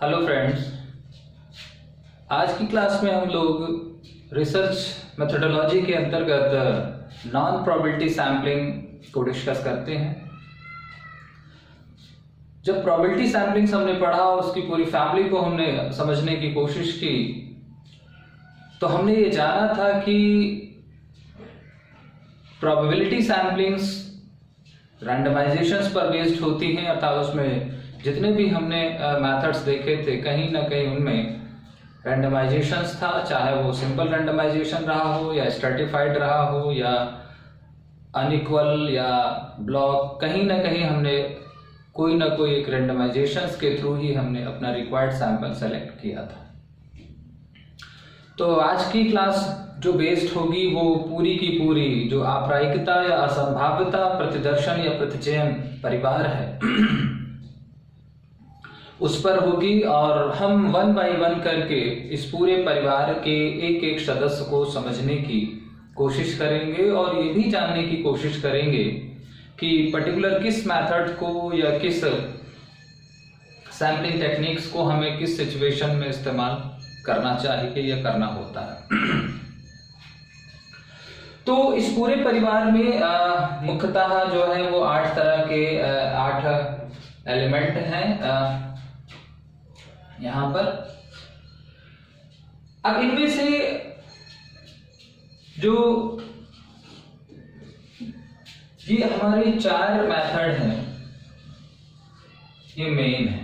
Hello friends, आज की class में हम लोग रिसर्च मेथोडोलॉजी के अंतर्गत नॉन प्रोबेबिलिटी सैम्पलिंग को डिस्कस करते हैं। जब प्रोबेबिलिटी सैम्पलिंग हमने पढ़ा, उसकी पूरी फैमिली को हमने समझने की कोशिश की, तो हमने ये जाना था कि प्रोबेबिलिटी सैम्पलिंग्स रैंडमाइजेशंस पर बेस्ड होती हैं, अर्थात उसमें जितने भी हमने मेथड्स देखे थे कहीं ना कहीं उनमें रैंडमाइजेशंस था, चाहे वो सिंपल रैंडमाइजेशन रहा हो या स्ट्रेटिफाइड रहा हो या अनइक्वल या ब्लॉक, कहीं ना कहीं हमने कोई ना कोई एक रैंडमाइजेशंस के थ्रू ही हमने अपना रिक्वायर्ड सैंपल सेलेक्ट किया था। तो आज की क्लास जो बेस्ड होगी वो पूरी की पूरी जो अप्रायिकता या असंभाव्यता प्रतिदर्शन या प्रतिचयन परिवार है उस पर होगी, और हम वन बाय वन करके इस पूरे परिवार के एक एक सदस्य को समझने की कोशिश करेंगे और ये भी जानने की कोशिश करेंगे कि पर्टिकुलर किस मेथड को या किस सैम्पलिंग टेक्निक्स को हमें किस सिचुएशन में इस्तेमाल करना चाहिए या करना होता है। तो इस पूरे परिवार में मुख्यतः जो है वो 8 तरह के 8 एलिमेंट हैं यहां पर। अब इनमें से जो ये हमारे 4 मेथड हैं, ये मेन है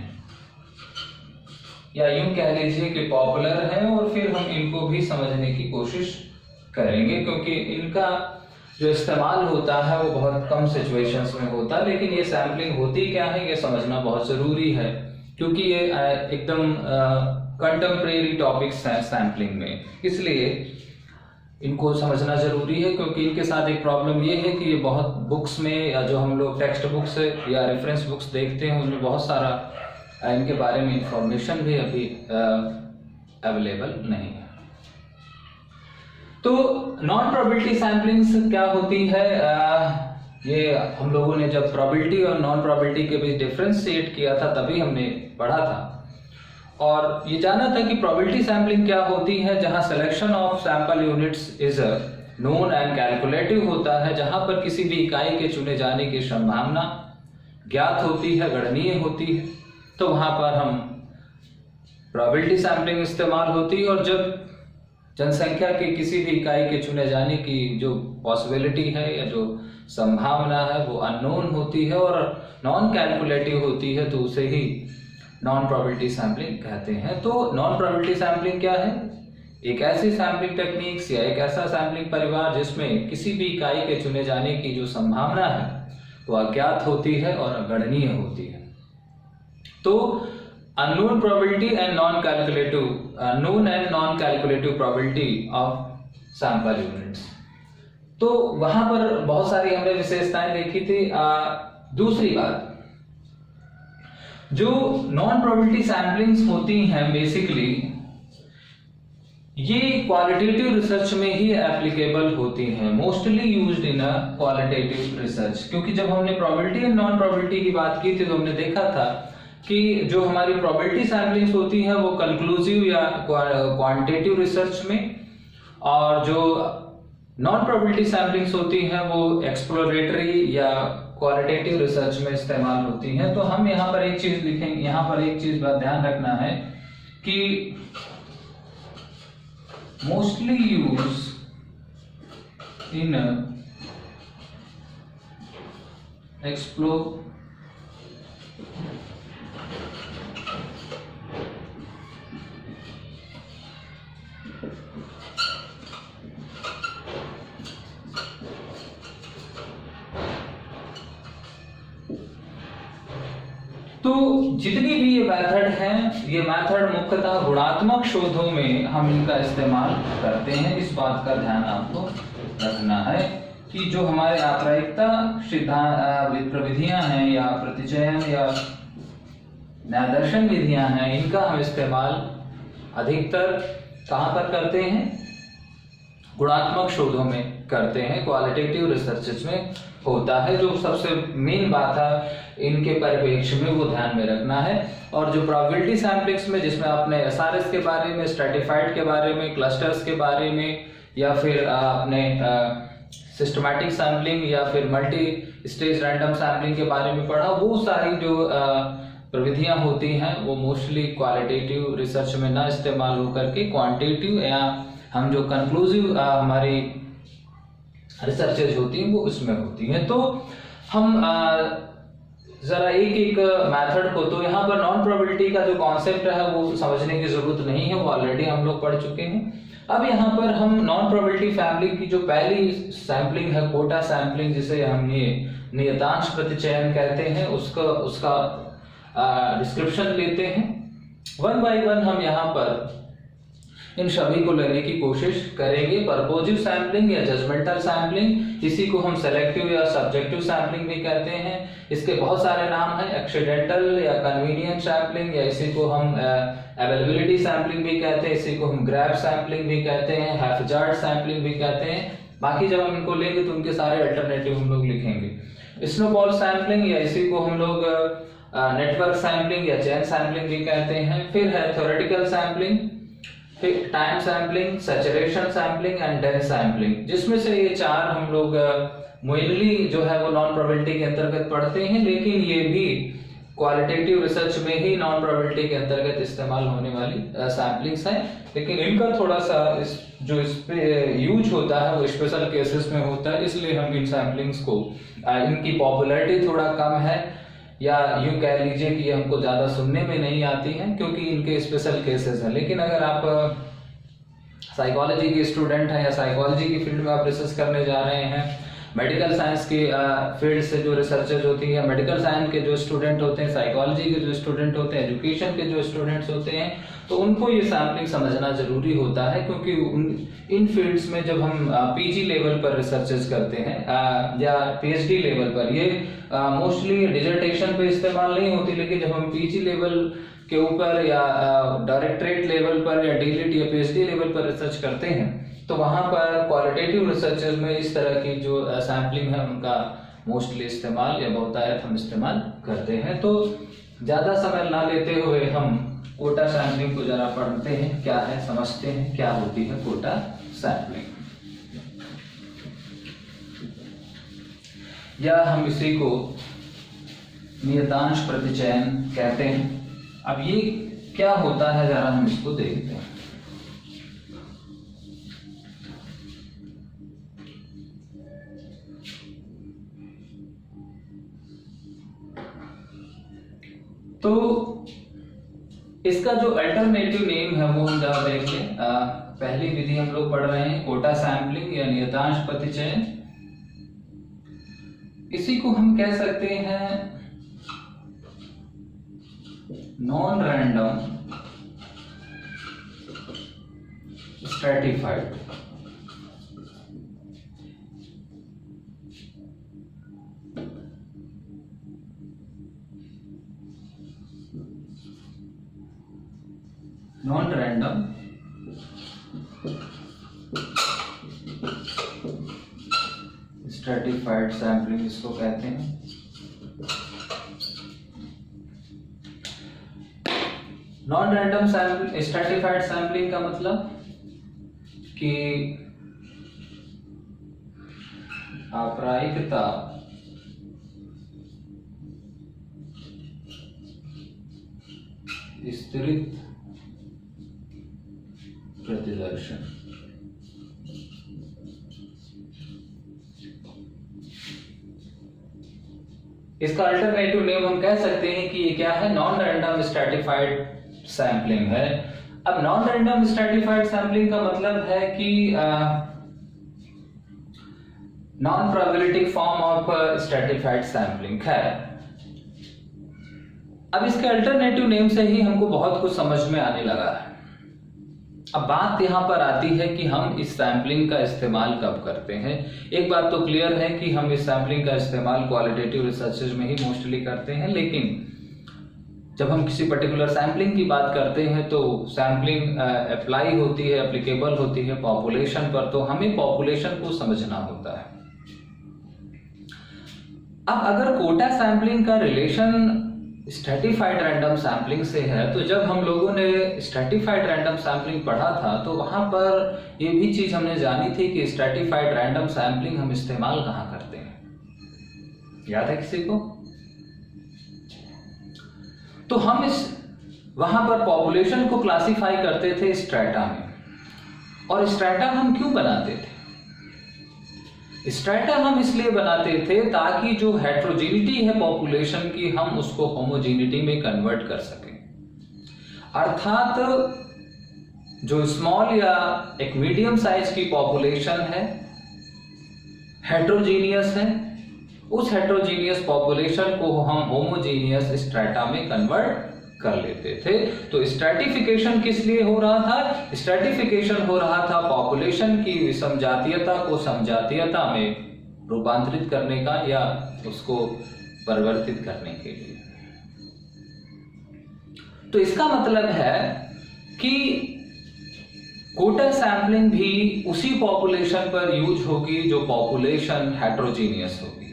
या यूं कह लीजिए कि पॉपुलर है, और फिर हम इनको भी समझने की कोशिश करेंगे क्योंकि इनका जो इस्तेमाल होता है वो बहुत कम सिचुएशंस में होता है। लेकिन ये सैम्पलिंग होती क्या है ये समझना बहुत जरूरी है क्योंकि ये एकदम कंटेम्परेरी टॉपिक्स हैं सैम्पलिंग में, इसलिए इनको समझना जरूरी है। क्योंकि इनके साथ एक प्रॉब्लम ये है कि ये बहुत बुक्स में या जो हम लोग टेक्स्ट बुक्स या रेफरेंस बुक्स देखते हैं उनमें बहुत सारा इनके बारे में इंफॉर्मेशन भी अभी अवेलेबल नहीं है। तो नॉन प्रोबेबिलिटी सैम्पलिंग्स क्या होती है, ये हम लोगों ने जब प्रोबेबिलिटी और नॉन प्रोबेबिलिटी के बीच डिफरेंशिएट किया था तभी हमने पढ़ा था, और ये जाना था कि प्रोबेबिलिटी सैम्पलिंग क्या होती है, जहां selection of sample units is known and calculative होता है, जहां पर किसी भी इकाई के चुने जाने की संभावना ज्ञात होती है, गणनीय होती है, तो वहां पर हम प्रोबेबिलिटी सैम्पलिंग इस्तेमाल होती है। और जब जनसंख्या के किसी भी इकाई के चुने जाने की जो पॉसिबिलिटी है या जो संभावना है वो अननोन होती है और नॉन कैलकुलेटिव होती है, तो उसे ही नॉन प्रोबेबिलिटी सैम्पलिंग कहते हैं। तो नॉन प्रोबेबिलिटी सैम्पलिंग क्या है? एक ऐसी सैम्पलिंग टेक्निक्स या एक ऐसा सैम्पलिंग परिवार जिसमें किसी भी इकाई के चुने जाने की जो संभावना है वो अज्ञात होती है और अगणनीय होती है। तो unknown probability and known and non-calculative probability of sample units। तो वहां पर बहुत सारी हमने विशेषताएं देखी थी। दूसरी बात, जो नॉन प्रोबेबिलिटी सैम्पलिंग्स होती हैं बेसिकली ये क्वालिटेटिव रिसर्च में ही एप्लीकेबल होती हैं, mostly used in a qualitative research. क्योंकि जब हमने प्रोबेबिलिटी एंड नॉन प्रोबेबिलिटी की बात की थी तो हमने देखा था कि जो हमारी प्रोबेबिलिटी सैम्पलिंग्स होती है वो कंक्लूसिव या क्वांटिटेटिव रिसर्च में, और जो नॉन प्रोबेबिलिटी सैम्पलिंग्स होती हैं वो एक्सप्लोरेटरी या क्वालिटेटिव रिसर्च में इस्तेमाल होती हैं। तो हम यहाँ पर एक चीज लिखेंगे, यहाँ पर एक चीज का ध्यान रखना है कि मोस्टली यूज इन एक्सप्लोर तो जितनी भी ये मेथड हैं, ये मेथड मुख्यतः गुणात्मक शोधों में हम इनका इस्तेमाल करते हैं। इस बात का ध्यान आपको रखना है कि जो हमारे अप्रायिकता सिद्धांत प्रविधियां हैं या प्रतिचयन या न्यायदर्शन विधियां हैं, इनका हम इस्तेमाल अधिकतर कहां पर करते हैं? गुणात्मक शोधों में करते हैं, क्वालिटेटिव रिसर्चेज में होता है। जो सबसे मेन बात है इनके परिप्रेक्ष्य में वो ध्यान में रखना है। और जो प्रोबेबिलिटी सैम्पलिंग्स में, जिसमें आपने एसआरएस के बारे में, स्ट्रैटिफाइड के बारे में, क्लस्टर्स के बारे में, या फिर आपने सिस्टमैटिक सैम्पलिंग या फिर मल्टी स्टेज रैंडम सैम्पलिंग के बारे में पढ़ा, वो सारी जो प्रविधियां होती हैं वो मोस्टली क्वालिटेटिव रिसर्च में ना इस्तेमाल होकर के क्वांटिटेटिव या हम जो कंक्लूसिव हमारी रिसर्चेज होती हैं वो उसमें होती हैं। तो हम जरा एक एक मेथड को, तो यहाँ पर नॉन प्रोबेबिलिटी का जो कॉन्सेप्ट है वो समझने की जरूरत नहीं है, वो ऑलरेडी हम लोग पढ़ चुके हैं। अब यहाँ पर हम नॉन प्रोबेबिलिटी फैमिली की जो पहली सैम्पलिंग है, कोटा सैम्पलिंग, जिसे हम ये नियतांश प्रतिचयन कहते हैं, उसका डिस्क्रिप्शन लेते हैं। वन बाय वन हम यहाँ पर इन सभी को लेने की कोशिश करेंगे। परपोजिव सैम्पलिंग या जजमेंटल सैम्पलिंग, इसी को हम सेलेक्टिव या सब्जेक्टिव सैम्पलिंग भी कहते हैं। इसके बहुत सारे नाम हैं, एक्सीडेंटल या कन्वीनियंट सैम्पलिंग, या इसी को हम अवेलेबिलिटी सैम्पलिंग भी कहते हैं, इसी को हम ग्रैब सैम्पलिंग भी कहते हैं, हैफजार्ड सैम्पलिंग भी कहते हैं। बाकी जब हम इनको लेंगे तो उनके सारे अल्टरनेटिव हम लोग लिखेंगे। स्नोबॉल सैम्पलिंग या इसी को हम लोग नेटवर्क सैम्पलिंग या चेन सैम्पलिंग भी कहते हैं। फिर है थ्योरेटिकल सैम्पलिंग, फिर time sampling, saturation sampling and dense sampling, जिसमें से ये चार हम लोग मेनली जो है वो नॉन प्रोबेबिलिटी के अंतर्गत पढ़ते हैं, लेकिन ये भी क्वालिटेटिव रिसर्च में ही नॉन प्रोबेबिलिटी के अंतर्गत इस्तेमाल होने वाली सैम्पलिंग्स हैं। लेकिन इनका थोड़ा सा इस पे यूज होता है वो स्पेशल केसेस में होता है, इसलिए हम इन सैम्पलिंग्स को, इनकी पॉपुलैरिटी थोड़ा कम है, या यूं कह लीजिए कि हमको ज्यादा सुनने में नहीं आती हैं क्योंकि इनके स्पेशल केसेस हैं। लेकिन अगर आप साइकोलॉजी के स्टूडेंट हैं या साइकोलॉजी की फील्ड में आप रिसर्च करने जा रहे हैं, मेडिकल साइंस की फील्ड से जो रिसर्चेज होती है, मेडिकल साइंस के जो स्टूडेंट होते हैं, साइकोलॉजी के जो स्टूडेंट होते हैं, एजुकेशन के जो स्टूडेंट्स होते हैं, तो उनको ये सैम्पलिंग समझना जरूरी होता है। क्योंकि इन फील्ड्स में जब हम पीजी लेवल पर रिसर्चेज करते हैं या पीएचडी लेवल पर, ये मोस्टली डिसर्टेशन पे इस्तेमाल नहीं होती, लेकिन जब हम पीजी लेवल के ऊपर या डायरेक्टरेट लेवल पर या डीलिट या पीएचडी लेवल पर रिसर्च करते हैं, तो वहां पर क्वालिटेटिव रिसर्चेज में इस तरह की जो सैम्पलिंग है उनका मोस्टली इस्तेमाल या बहुतायत हम इस्तेमाल करते हैं। तो ज्यादा समय ना लेते हुए हम कोटा सैम्पलिंग को जरा पढ़ते हैं, क्या है, समझते हैं क्या होती है कोटा सैम्पलिंग, या हम इसी को नियतांश प्रतिचयन कहते हैं। अब ये क्या होता है जरा हम इसको देखते हैं। तो इसका जो अल्टरनेटिव नेम है वो हम जरा देख लें। पहली विधि हम लोग पढ़ रहे हैं कोटा सैम्पलिंग या नियतांश प्रतिचयन। इसी को हम कह सकते हैं non random stratified. Non random stratified sampling इसको कहते हैं। नॉन रैंडम स्ट्रैटिफाइड सैम्पलिंग का मतलब कि अप्रायिकता स्तरित प्रतिदर्शन। इसका अल्टरनेटिव नेम हम कह सकते हैं कि ये क्या है, नॉन रैंडम स्ट्रैटिफाइड सैम्पलिंग है। अब नॉन रैंडम स्ट्रैटिफाइड सैम्पलिंग का मतलब है कि non probabilistic form of stratified sampling है। अब इसके अल्टरनेटिव नेम से ही हमको बहुत कुछ समझ में आने लगा है। अब बात यहां पर आती है कि हम इस सैम्पलिंग का इस्तेमाल कब करते हैं। एक बात तो क्लियर है कि हम इस सैम्पलिंग का इस्तेमाल क्वालिटेटिव रिसर्चेज में ही मोस्टली करते हैं, लेकिन जब हम किसी पर्टिकुलर सैम्पलिंग की बात करते हैं तो सैम्पलिंग अप्लाई होती है, एप्लीकेबल होती है पॉपुलेशन पर, तो हमें पॉपुलेशन को समझना होता है। अब अगर कोटा सैम्पलिंग का रिलेशन स्ट्रैटिफाइड रैंडम सैम्पलिंग से है, तो जब हम लोगों ने स्ट्रैटिफाइड रैंडम सैम्पलिंग पढ़ा था तो वहां पर ये भी चीज हमने जानी थी कि स्ट्रैटिफाइड रैंडम सैम्पलिंग हम इस्तेमाल कहां करते हैं, याद है किसी को? तो हम वहां पर पॉपुलेशन को क्लासिफाई करते थे स्ट्रैटा में। और स्ट्रैटा हम क्यों बनाते थे? स्ट्रैटा हम इसलिए बनाते थे ताकि जो हेट्रोजेनिटी है पॉपुलेशन की, हम उसको होमोजेनिटी में कन्वर्ट कर सकें। अर्थात जो स्मॉल या एक मीडियम साइज की पॉपुलेशन है, हेट्रोजीनियस है, उस हेट्रोजीनियस पॉपुलेशन को हम होमोजीनियस स्ट्रैटा में कन्वर्ट कर लेते थे। तो स्ट्रैटिफिकेशन किस लिए हो रहा था? स्ट्रैटिफिकेशन हो रहा था पॉपुलेशन की विषमजातीयता को समजातीयता में रूपांतरित करने का या उसको परिवर्तित करने के लिए। तो इसका मतलब है कि कोटा सैम्पलिंग भी उसी पॉपुलेशन पर यूज होगी जो पॉपुलेशन हेट्रोजीनियस होगी।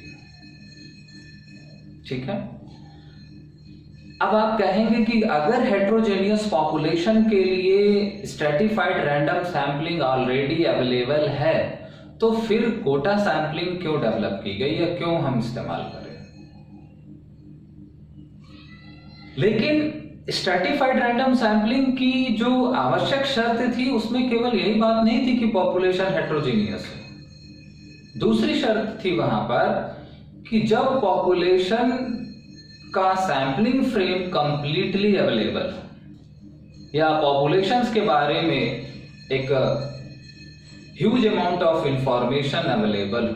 ठीक है। अब आप कहेंगे कि अगर हेट्रोजेनियस पॉपुलेशन के लिए stratified random sampling already available है, तो फिर कोटा सैम्पलिंग क्यों डेवलप की गई या क्यों हम इस्तेमाल करें? लेकिन स्ट्रैटिफाइड रैंडम सैम्पलिंग की जो आवश्यक शर्त थी उसमें केवल यही बात नहीं थी कि पॉपुलेशन हेट्रोजेनियस है। दूसरी शर्त थी वहां पर कि जब पॉपुलेशन का सैम्पलिंग फ्रेम कंप्लीटली अवेलेबल या पॉपुलेशंस के बारे में एक huge amount of information available,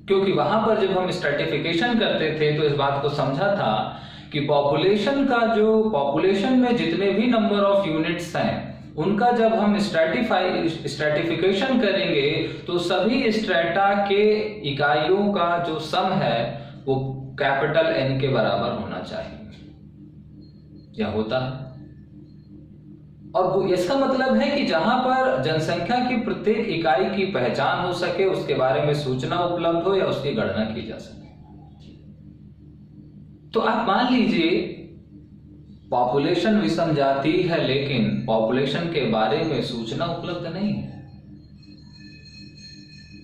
क्योंकि वहां पर जब हम स्ट्रैटिफिकेशन करते थे तो इस बात को समझा था कि पॉपुलेशन में जितने भी नंबर ऑफ यूनिट्स हैं उनका जब हम स्ट्रैटिफिकेशन करेंगे तो सभी स्ट्रैटा के इकाइयों का जो सम है वो कैपिटल N के बराबर होना चाहिए या होता है। और वो इसका मतलब है कि जहां पर जनसंख्या की प्रत्येक इकाई की पहचान हो सके, उसके बारे में सूचना उपलब्ध हो या उसकी गणना की जा सके। तो आप मान लीजिए पॉपुलेशन विषम जाति है लेकिन पॉपुलेशन के बारे में सूचना उपलब्ध नहीं है,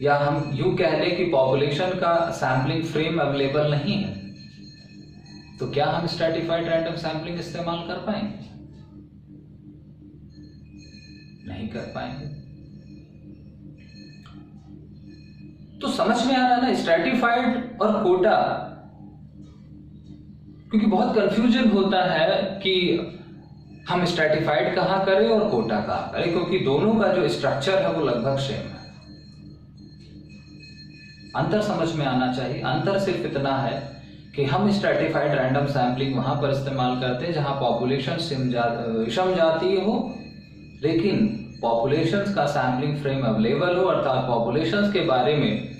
या हम यूं कह लें कि पॉपुलेशन का सैम्पलिंग फ्रेम अवेलेबल नहीं है, तो क्या हम स्ट्रैटिफाइड रैंडम सैम्पलिंग इस्तेमाल कर पाएंगे? नहीं कर पाएंगे। तो समझ में आ रहा ना स्ट्रैटिफाइड और कोटा, क्योंकि बहुत कंफ्यूजन होता है कि हम स्ट्रैटिफाइड कहां करें और कोटा कहां करें, क्योंकि दोनों का जो स्ट्रक्चर है वो लगभग सेम है। अंतर समझ में आना चाहिए। अंतर सिर्फ इतना है कि हम स्ट्रैटिफाइड रैंडम सैम्पलिंग वहां पर इस्तेमाल करते हैं जहां पॉपुलेशन विषम जातीय हो लेकिन पॉपुलेशंस का सैम्पलिंग फ्रेम अवेलेबल हो, अर्थात पॉपुलेशंस के बारे में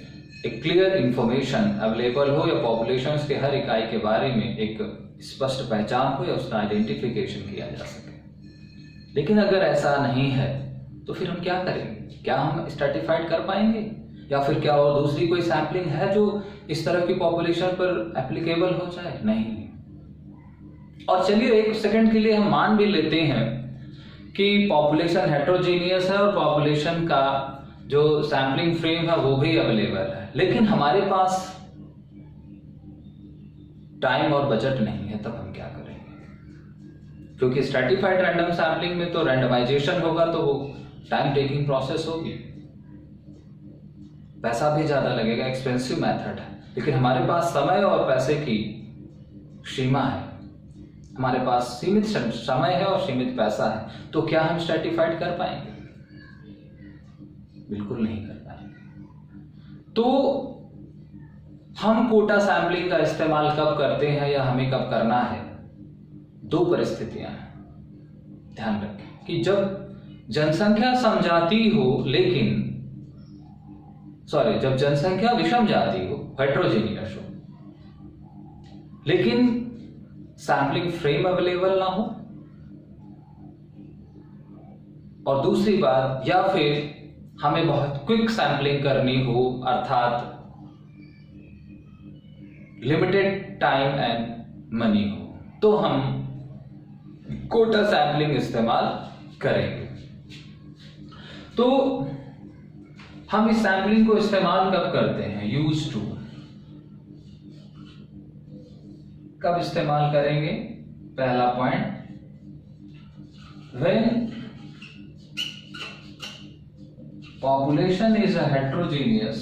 एक क्लियर इंफॉर्मेशन अवेलेबल हो या पॉपुलेशंस के हर इकाई के बारे में एक स्पष्ट पहचान हो या उसका आइडेंटिफिकेशन किया जा सके। लेकिन अगर ऐसा नहीं है तो फिर हम क्या करेंगे? क्या हम स्ट्रैटिफाइड कर पाएंगे या फिर क्या और दूसरी कोई सैम्पलिंग है जो इस तरह की पॉपुलेशन पर एप्लीकेबल हो जाए? नहीं। और चलिए एक सेकंड के लिए हम मान भी लेते हैं कि पॉपुलेशन हेट्रोजीनियस है और पॉपुलेशन का जो सैम्पलिंग फ्रेम है वो भी अवेलेबल है, लेकिन हमारे पास टाइम और बजट नहीं है, तब हम क्या करेंगे? क्योंकि स्ट्रैटिफाइड रैंडम सैम्पलिंग में तो रैंडमाइजेशन होगा तो वो टाइम टेकिंग प्रोसेस होगी, पैसा भी ज्यादा लगेगा, एक्सपेंसिव मेथड है। लेकिन हमारे पास समय और पैसे की सीमा है, हमारे पास सीमित समय है और सीमित पैसा है, तो क्या हम स्ट्रैटिफाइड कर पाएंगे? बिल्कुल नहीं कर पाएंगे। तो हम कोटा सैम्पलिंग का इस्तेमाल कब करते हैं या हमें कब करना है? दो परिस्थितियां हैं, ध्यान रखें कि जब जनसंख्या समजातीय हो लेकिन जब जनसंख्या विषम जाती हो, हेट्रोजीनियस हो, लेकिन सैम्पलिंग फ्रेम अवेलेबल ना हो, और दूसरी बात, या फिर हमें बहुत क्विक सैम्पलिंग करनी हो, अर्थात लिमिटेड टाइम एंड मनी हो, तो हम कोटा सैम्पलिंग इस्तेमाल करेंगे। तो हम इस सैम्पलिंग को इस्तेमाल कब करते हैं? यूज टू, कब इस्तेमाल करेंगे? पहला point, when population is a heterogeneous,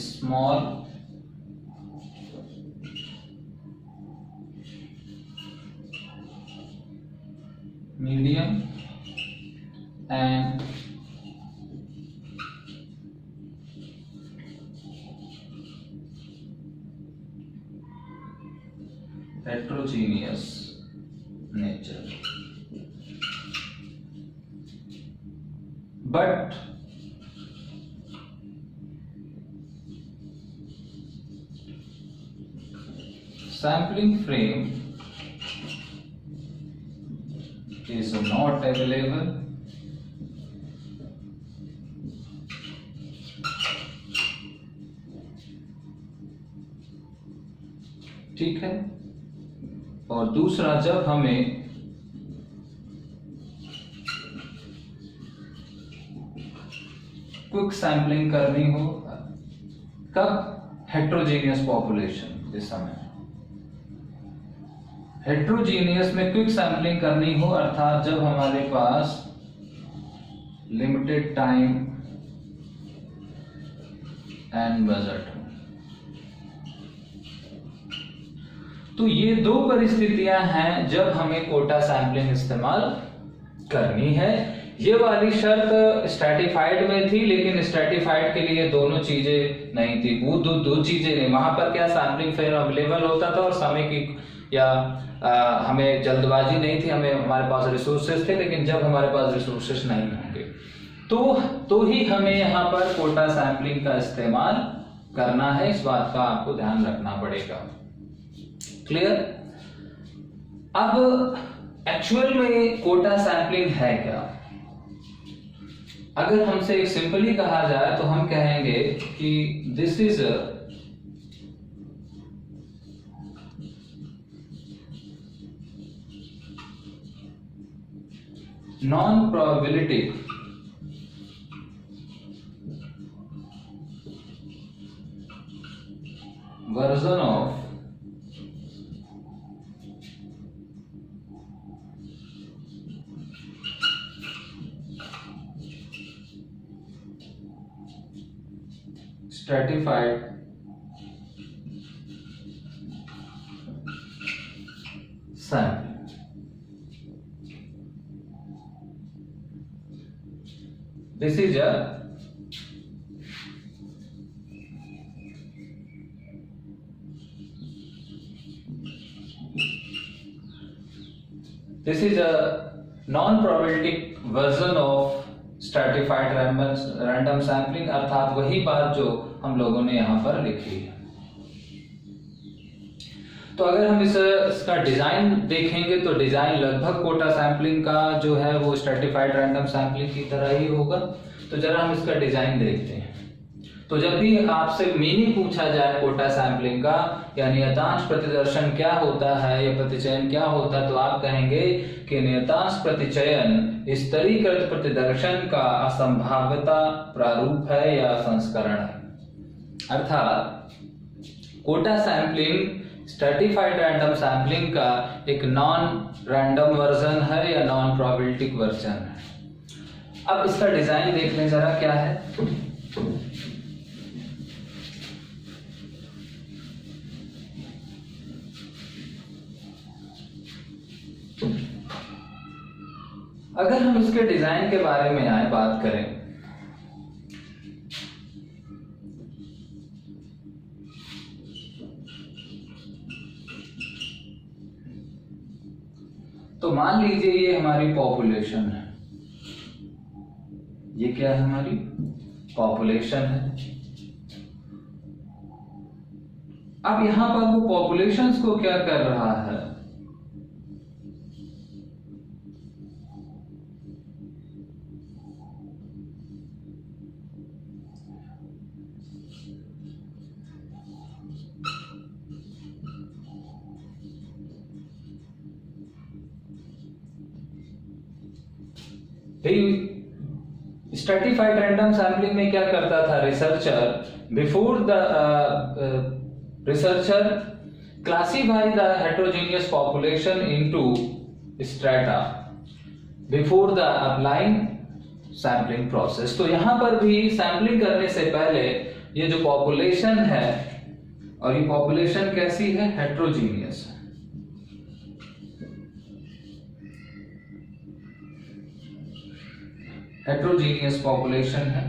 small, medium and heterogeneous nature, but sampling frame is not available ठीक है। और दूसरा, जब हमें क्विक सैम्पलिंग करनी हो, कब? हेट्रोजीनियस पॉपुलेशन के समय। हेट्रोजीनियस में क्विक सैम्पलिंग करनी हो, अर्थात जब हमारे पास लिमिटेड टाइम एंड बजट हो। तो ये दो परिस्थितियां हैं जब हमें कोटा सैम्पलिंग इस्तेमाल करनी है। ये वाली शर्त स्ट्रैटिफाइड में थी, लेकिन स्ट्रैटिफाइड के लिए दोनों चीजें नहीं थी, वो दो चीजें नहीं। वहां पर क्या सैम्पलिंग फ्रेम अवेलेबल होता था और समय की या हमें जल्दबाजी नहीं थी, हमारे पास रिसोर्सेज थे। लेकिन जब हमारे पास रिसोर्सेज नहीं होंगे तो ही हमें यहाँ पर कोटा सैम्पलिंग का इस्तेमाल करना है। इस बात का आपको ध्यान रखना पड़ेगा। क्लियर? अब एक्चुअल में कोटा सैम्पलिंग है क्या? अगर हमसे एक सिंपली कहा जाए तो हम कहेंगे कि this is non probability version of stratified sampling. This is a non-probabilistic version of stratified random sampling, अर्थात वही बात जो हम लोगों ने यहां पर लिखी है। तो अगर हम इसका डिजाइन देखेंगे तो डिजाइन लगभग कोटा सैम्पलिंग का जो है वो स्ट्रैटिफाइड रैंडम सैम्पलिंग की तरह ही होगा। तो जरा हम इसका डिजाइन देखते हैं। तो जब भी आपसे मीनिंग पूछा जाए कोटा सैम्पलिंग का, या नियतांश प्रतिदर्शन क्या होता है या प्रतिचयन क्या होता है, तो आप कहेंगे कि नियतांश प्रतिचयन स्तरीकृत प्रतिदर्शन का असंभाव्यता प्रारूप है या संस्करण है। अर्थात quota sampling stratified random sampling का एक नॉन रैंडम वर्जन है या नॉन प्रोबेबिलिस्टिक वर्जन है। अब इसका डिजाइन देख लें जरा क्या है। अगर हम इसके डिजाइन के बारे में बात करें तो मान लीजिए ये हमारी पॉपुलेशन है। ये क्या है? हमारी पॉपुलेशन है। अब यहां पर वो पॉपुलेशंस को क्या कर रहा है, स्ट्रेटिफाइड रैंडम सैम्पलिंग में क्या करता था researcher, before the researcher classify the heterogeneous population into strata before the applying sampling process. तो यहां पर भी सैम्पलिंग करने से पहले ये जो पॉपुलेशन है, और ये पॉपुलेशन कैसी है, हेटेरोजेनियस है। हेटेरोजेनियस पॉपुलेशन है,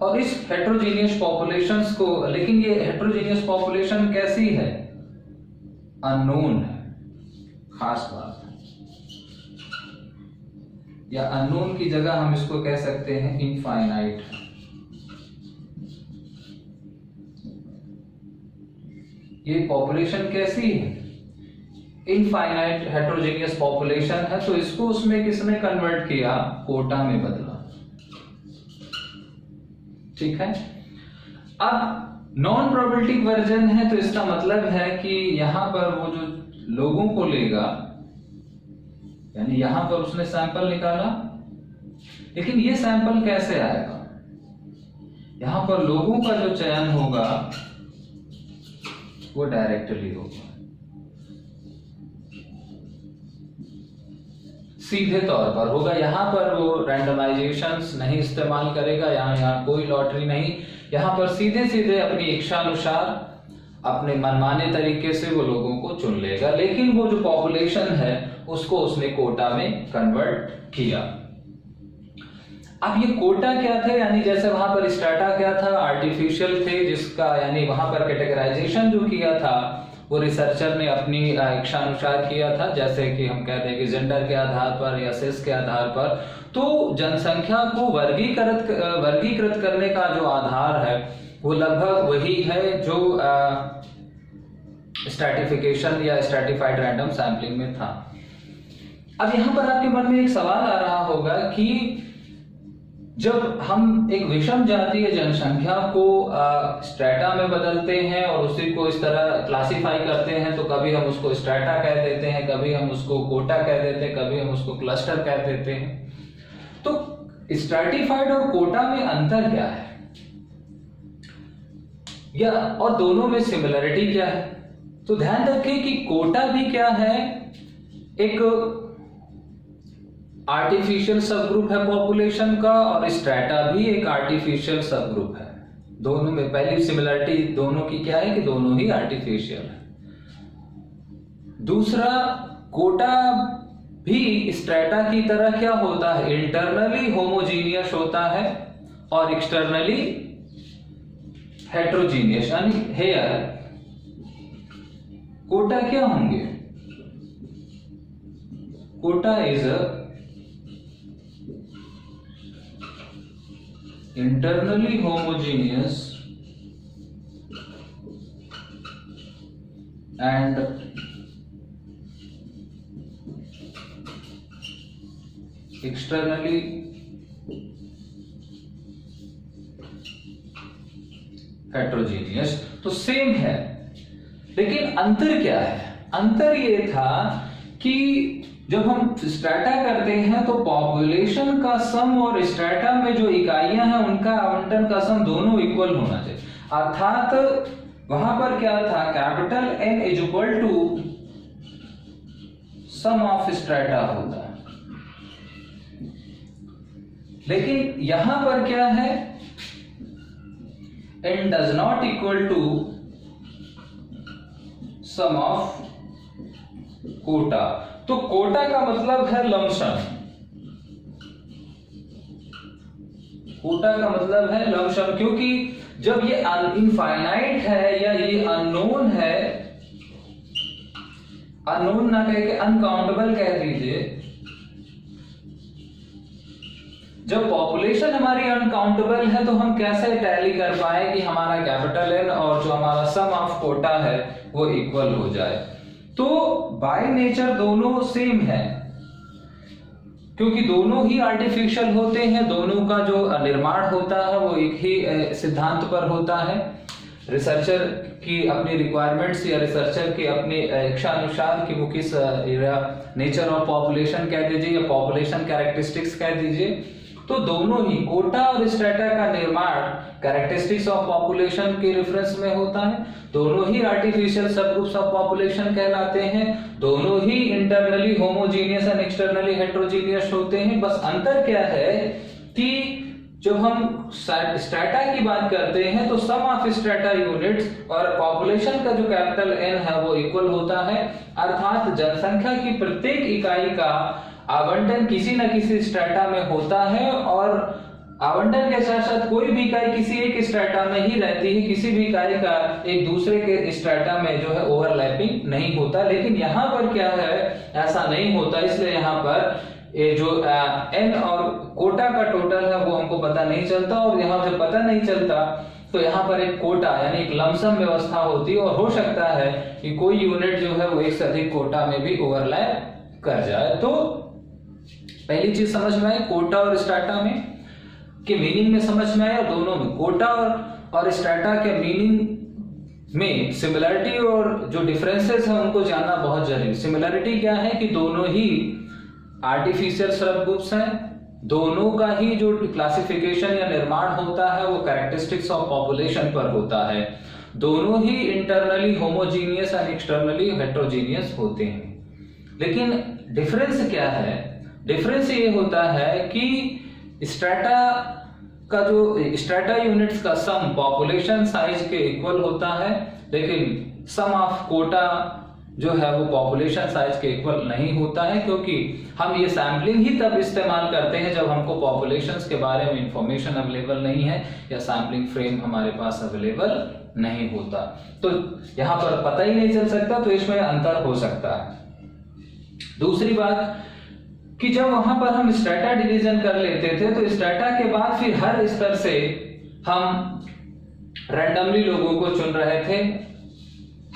और इस हेटेरोजेनियस पॉपुलेशंस को, लेकिन ये हेटेरोजेनियस पॉपुलेशन कैसी है, अननोन है, खास बात है, या अननोन की जगह हम इसको कह सकते हैं इनफाइनाइट। ये पॉपुलेशन कैसी है, इनफाइनाइट हेटेरोजेनियस पॉपुलेशन है। तो इसको उसमें किसने कन्वर्ट किया, कोटा में बदला। ठीक है। अब नॉन प्रोबेबिलिटी वर्जन है, तो इसका मतलब है कि यहां पर वो जो लोगों को लेगा, यानी यहां पर उसने सैंपल निकाला, लेकिन ये सैंपल कैसे आएगा, यहां पर लोगों का जो चयन होगा वो डायरेक्टली होगा, सीधे तौर पर होगा। यहां पर वो रैंडमाइजेशंस नहीं इस्तेमाल करेगा, यहाँ कोई लॉटरी नहीं, यहां पर सीधे सीधे अपनी इच्छा अनुसार अपने मनमाने तरीके से वो लोगों को चुन लेगा। लेकिन वो जो पॉपुलेशन है उसको उसने कोटा में कन्वर्ट किया। अब ये कोटा क्या थे, यानी जैसे वहां पर स्ट्रेटा क्या था, आर्टिफिशियल थे, जिसका यानी वहां पर कैटेगराइजेशन जो किया था वो रिसर्चर ने अपनी इच्छा अनुसार किया था, जैसे कि हम कहते हैं कि जेंडर के आधार पर या सेक्स के आधार पर। तो जनसंख्या को वर्गीकृत करने का जो आधार है वो लगभग वही है जो स्ट्रैटिफिकेशन या स्ट्रैटिफाइड रैंडम सैम्पलिंग में था। अब यहां पर आपके मन में एक सवाल आ रहा होगा कि जब हम एक विषम जातीय जनसंख्या को स्ट्रेटा में बदलते हैं और उसी को इस तरह क्लासिफाई करते हैं, तो कभी हम उसको स्ट्रेटा कह देते हैं, कभी हम उसको कोटा कह देते हैं, कभी हम उसको क्लस्टर कह देते हैं। तो स्ट्रैटिफाइड और कोटा में अंतर क्या है, या और दोनों में सिमिलरिटी क्या है? तो ध्यान रखें कि कोटा भी क्या है, एक आर्टिफिशियल सब ग्रुप है पॉपुलेशन का, और स्ट्रेटा भी एक आर्टिफिशियल सब ग्रुप है। दोनों में पहली सिमिलरिटी दोनों की क्या है कि दोनों ही आर्टिफिशियल है। दूसरा, कोटा भी स्ट्रेटा की तरह क्या होता है, इंटरनली होमोजीनियस होता है और एक्सटर्नली हेट्रोजीनियस, यानी हेयर। कोटा क्या होंगे, quota is internally homogeneous and externally heterogeneous। तो सेम है, लेकिन अंतर क्या है? अंतर ये था कि जब हम स्ट्रेटा करते हैं तो पॉपुलेशन का सम और स्ट्रेटा में जो इकाइयां हैं उनका आवंटन का सम दोनों इक्वल होना चाहिए। अर्थात वहां पर क्या था, capital N is equal to sum of strata होता है। लेकिन यहां पर क्या है, N does not equal to sum of quota. तो कोटा का मतलब है लमसम, कोटा का मतलब है लमसम, क्योंकि जब ये इनफाइनाइट है या ये अननोन है, अननोन ना कह के अनकाउंटेबल कह दीजिए, जब पॉपुलेशन हमारी अनकाउंटेबल है तो हम कैसे टैली कर पाए कि हमारा कैपिटल एन और जो हमारा सम ऑफ कोटा है वो इक्वल हो जाए। तो बाय नेचर दोनों सेम है, क्योंकि दोनों ही आर्टिफिशियल होते हैं, दोनों का जो निर्माण होता है वो एक ही सिद्धांत पर होता है। रिसर्चर की अपनी रिक्वायरमेंट्स या रिसर्चर की अपनी इच्छा अनुसार कि वो किस नेचर ऑफ पॉपुलेशन कह दीजिए या पॉपुलेशन कैरेक्टरिस्टिक्स कह दीजिए, तो दोनों ही कोटा और स्ट्रेटा का निर्माण कैरेक्टरिस्टिक्स ऑफ पॉपुलेशन के रेफरेंस में होता है। दोनों ही artificial sub groups of population कहलाते हैं, दोनों ही internally homogeneous and externally heterogeneous होते हैं। बस अंतर क्या है कि जब हम स्ट्रेटा की बात करते हैं तो सम ऑफ स्ट्रेटा यूनिट्स और पॉपुलेशन का जो कैपिटल एन है वो इक्वल होता है, अर्थात जनसंख्या की प्रत्येक इकाई का आवंटन किसी न किसी स्ट्रेटा में होता है, और आवंटन के साथ साथ कोई भी इकाई किसी एक स्ट्रेटा में ही रहती है, किसी भी इकाई का एक दूसरे के स्ट्रेटा में जो है ओवरलैपिंग नहीं होता। लेकिन यहाँ पर क्या है, ऐसा नहीं होता, इसलिए यहाँ पर ये जो एन और कोटा का टोटल है वो हमको पता नहीं चलता, और यहाँ जब पता नहीं चलता तो यहाँ पर एक कोटा यानी एक लमसम व्यवस्था होती है, और हो सकता है कि कोई यूनिट जो है वो एक से अधिक कोटा में भी ओवरलैप कर जाए। तो पहली चीज समझ में आई कोटा और स्ट्रेटा में के मीनिंग में समझ में आया, दोनों में कोटा और स्ट्रेटा के मीनिंग में सिमिलरिटी और जो डिफरेंसेस है उनको जानना बहुत जरूरी। सिमिलरिटी क्या है कि दोनों ही आर्टिफिशियल सब ग्रुप्स हैं, दोनों का ही जो क्लासिफिकेशन या निर्माण होता है वो कैरेक्टरिस्टिक्स ऑफ पॉपुलेशन पर होता है, दोनों ही internally homogeneous and externally heterogeneous होते हैं। लेकिन डिफरेंस क्या है, डिफरेंस ये होता है कि स्ट्रेटा का जो स्ट्रेटा यूनिट्स का सम पॉपुलेशन साइज के इक्वल होता है, लेकिन सम ऑफ कोटा जो है वो पॉपुलेशन साइज के इक्वल नहीं होता है, क्योंकि हम ये सैम्पलिंग ही तब इस्तेमाल करते हैं जब हमको पॉपुलेशंस के बारे में इंफॉर्मेशन अवेलेबल नहीं है या सैम्पलिंग फ्रेम हमारे पास अवेलेबल नहीं होता, तो यहाँ पर पता ही नहीं चल सकता, तो इसमें अंतर हो सकता है। दूसरी बात कि जब वहां पर हम स्ट्रेटा डिवीजन कर लेते थे तो स्ट्रेटा के बाद फिर हर स्तर से हम रैंडमली लोगों को चुन रहे थे,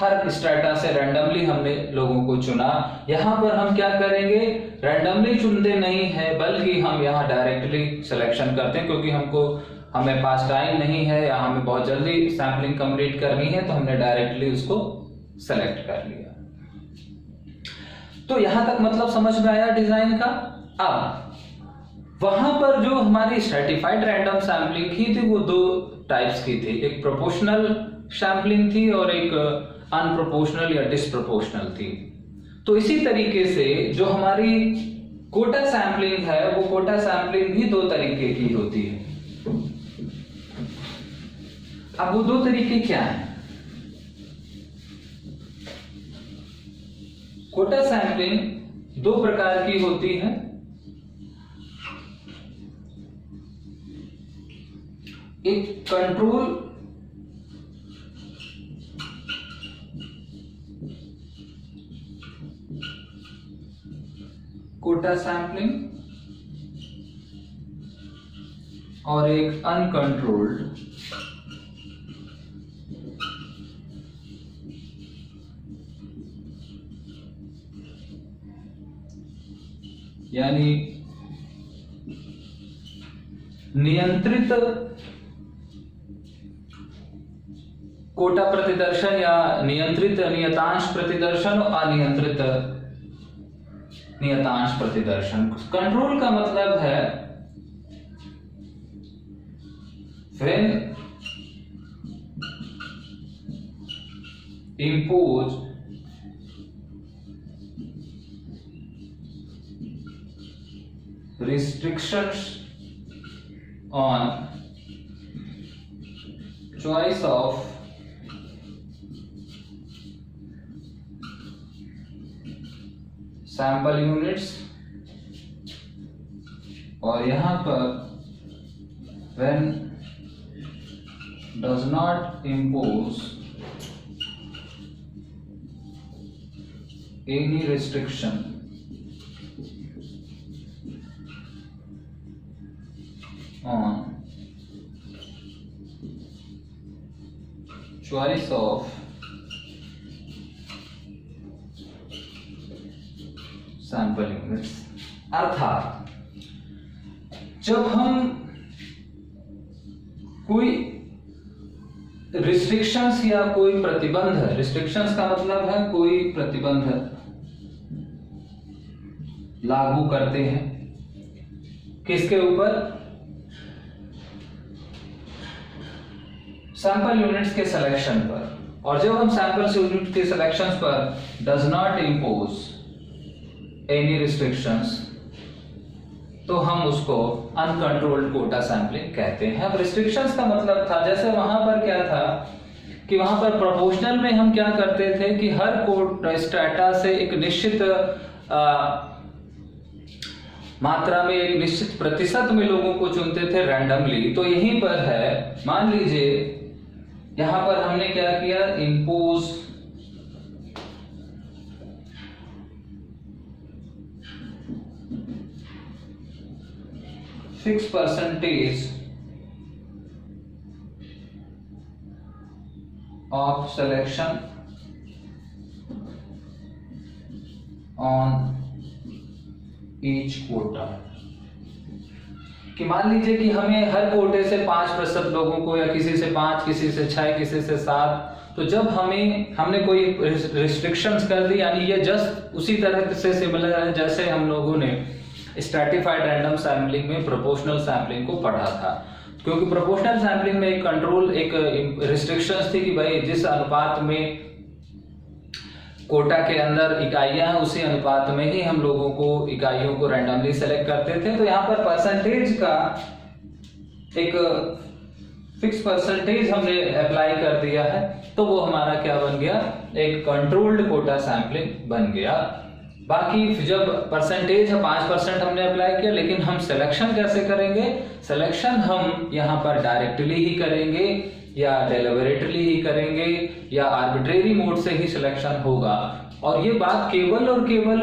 हर स्ट्रेटा से रैंडमली हमने लोगों को चुना। यहां पर हम क्या करेंगे, रैंडमली चुनते नहीं है बल्कि हम यहां डायरेक्टली सिलेक्शन करते हैं, क्योंकि हमें पास टाइम नहीं है या हमें बहुत जल्दी सैंपलिंग कंप्लीट करनी है, तो हमने डायरेक्टली उसको सेलेक्ट कर लिया। तो यहां तक मतलब समझ में आया डिजाइन का। अब वहां पर जो हमारी स्ट्रैटिफाइड रैंडम सैंपलिंग की थी वो दो टाइप्स की थी, एक प्रोपोर्शनल सैंपलिंग थी और एक अनप्रोपोर्शनल या डिसप्रोपोर्शनल थी। तो इसी तरीके से जो हमारी कोटा सैंपलिंग है वो कोटा सैंपलिंग भी दो तरीके की होती है। अब वो दो तरीके क्या हैं? कोटा सैंपलिंग दो प्रकार की होती है, एक कंट्रोल कोटा सैंपलिंग और एक अनकंट्रोल्ड यानी नियंत्रित कोटा प्रतिदर्शन या नियंत्रित नियतांश प्रतिदर्शन और अनियंत्रित नियतांश प्रतिदर्शन। कंट्रोल का मतलब है when impose restrictions on choice of sample units, और यहां पर when does not impose any restriction on choice of sample units. अर्थात जब हम कोई रिस्ट्रिक्शंस या कोई प्रतिबंध, रिस्ट्रिक्शंस का मतलब है कोई प्रतिबंध लागू करते हैं किसके ऊपर, सैंपल यूनिट्स के सिलेक्शन पर, और जब हम सैंपल यूनिट के सिलेक्शंस पर does not impose any restrictions तो हम उसको अनकंट्रोल्ड कोटा सैंपलिंग कहते हैं। अब रिस्ट्रिक्शंस का मतलब था, जैसे वहां पर क्या था कि वहां पर प्रोपोर्शनल में हम क्या करते थे कि हर कोट स्ट्रेटा से एक निश्चित मात्रा में, एक निश्चित प्रतिशत में लोगों को चुनते थे रैंडमली। तो यहीं पर है, मान लीजिए यहां पर हमने क्या किया, impose fix percentage of selection on each quota, कि मान लीजिए कि हमें हर कोटे से 5% लोगों को, या किसी से 5, किसी से 6, किसी से 7, तो जब हमने कोई रिस्ट्रिक्शंस कर दी, यानी ये जस्ट उसी तरह से सिमिलर है जैसे हम लोगों ने स्ट्रैटिफाइड रैंडम सैम्पलिंग में प्रोपोर्शनल सैम्पलिंग को पढ़ा था। क्योंकि प्रोपोर्शनल सैम्पलिंग में एक कंट्रोल, एक रिस्ट्रिक्शंस थी कि भाई जिस अनुपात में कोटा के अंदर इकाइयां हैं उसी अनुपात में ही हम लोगों को इकाइयों को रैंडमली सेलेक्ट करते थे। तो यहाँ पर परसेंटेज का एक फिक्स परसेंटेज हमने अप्लाई कर दिया है, तो वो हमारा क्या बन गया, एक कंट्रोल्ड कोटा सैम्पलिंग बन गया। बाकी जब परसेंटेज 5% हमने अप्लाई किया, लेकिन हम सिलेक्शन कैसे करेंगे, सिलेक्शन हम यहाँ पर डायरेक्टली ही करेंगे या डेलिबरेटली ही करेंगे या आर्बिट्रेरी मोड से ही सिलेक्शन होगा। और ये बात केवल और केवल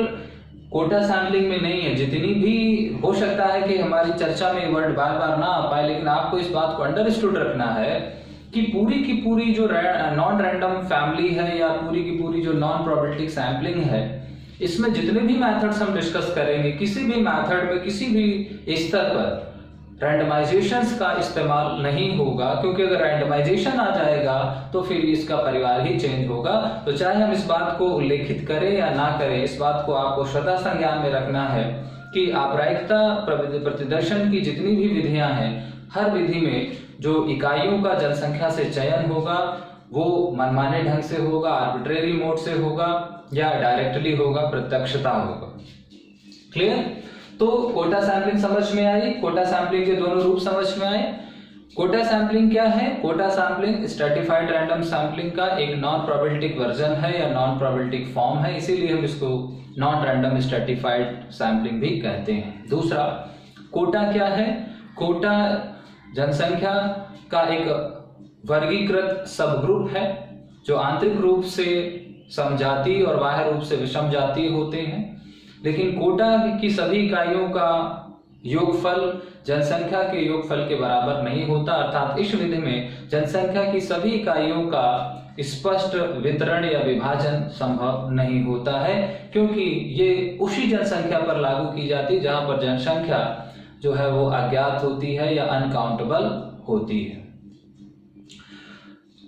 कोटा सैम्पलिंग में नहीं है, जितनी भी हो सकता है कि हमारी चर्चा में वर्ड बार बार ना आ पाए, लेकिन आपको इस बात को अंडरस्टूड रखना है कि पूरी की पूरी जो नॉन रैंडम फैमिली है या पूरी की पूरी जो नॉन प्रोबेबिलिस्टिक सैम्पलिंग है, इसमें जितने भी मेथड्स हम डिस्कस करेंगे, किसी भी मेथड में किसी भी स्तर पर रैंडमाइजेशंस का इस्तेमाल नहीं होगा, क्योंकि अगर रैंडमाइजेशन आ जाएगा तो फिर इसका परिवार ही चेंज होगा। तो चाहे हम इस बात को उल्लेखित करें या ना करें, इस बात को आपको सदा संज्ञान में रखना है कि आपरायिकता प्रतिदर्शन की जितनी भी विधियां हैं, हर विधि में जो इकाइयों का जनसंख्या से चयन होगा वो मनमाने ढंग से होगा, आर्बिट्रेरी मोड से होगा या डायरेक्टली होगा, प्रत्यक्षता होगा। क्लियर? तो कोटा सैंपलिंग समझ में आई, कोटा सैंपलिंग के दोनों रूप समझ में आए। कोटा सैंपलिंग क्या है? Quota sampling stratified random sampling का एक नॉन प्रोबेबिलिस्टिक वर्जन है या नॉन प्रोबेबिलिस्टिक फॉर्म है, इसीलिए हम इसको नॉन रैंडम स्ट्रैटिफाइड सैंपलिंग भी कहते हैं। दूसरा, कोटा क्या है? कोटा जनसंख्या का एक वर्गीकृत सब ग्रुप है जो आंतरिक रूप से समजातीय और बाह्य रूप से विषम जातीय होते हैं, लेकिन कोटा की सभी इकाइयों का योगफल जनसंख्या के योगफल के बराबर नहीं होता। अर्थात इस विधि में जनसंख्या की सभी इकाइयों का स्पष्ट वितरण या विभाजन संभव नहीं होता है, क्योंकि ये उसी जनसंख्या पर लागू की जाती है जहां पर जनसंख्या जो है वो अज्ञात होती है या अनकाउंटेबल होती है।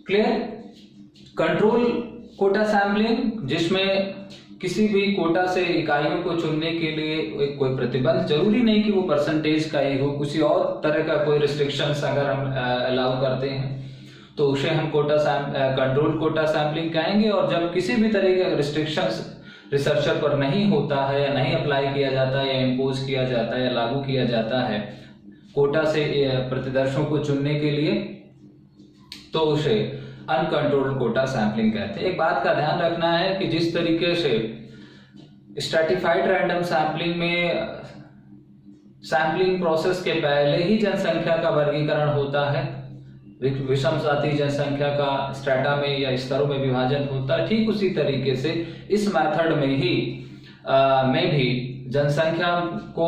क्लियर? कंट्रोल कोटा सैंपलिंग, जिसमें किसी भी कोटा से इकाइयों को चुनने के लिए कोई प्रतिबंध, जरूरी नहीं कि वो परसेंटेज का ही हो, किसी और तरह का कोई रिस्ट्रिक्शंस अगर हम अलाउ करते हैं तो उसे हम कंट्रोल कोटा सैंपलिंग कहेंगे। और जब किसी भी तरह का रिस्ट्रिक्शंस रिसर्चर पर नहीं होता है या नहीं अप्लाई किया जाता है या इम्पोज किया जाता है या लागू किया जाता है कोटा से प्रतिदर्शों को चुनने के लिए, तो उसे अनकंट्रोल्ड कोटा सैंपलिंग कहते हैं। एक बात का ध्यान रखना है कि जिस तरीके से स्ट्रैटिफाइड रैंडम सैंपलिंग में सैंपलिंग प्रोसेस के पहले ही जनसंख्या का वर्गीकरण होता है, विषम जातीय जनसंख्या का स्ट्रेटा में या स्तरों में विभाजन होता है, ठीक उसी तरीके से इस मेथड में भी जनसंख्या को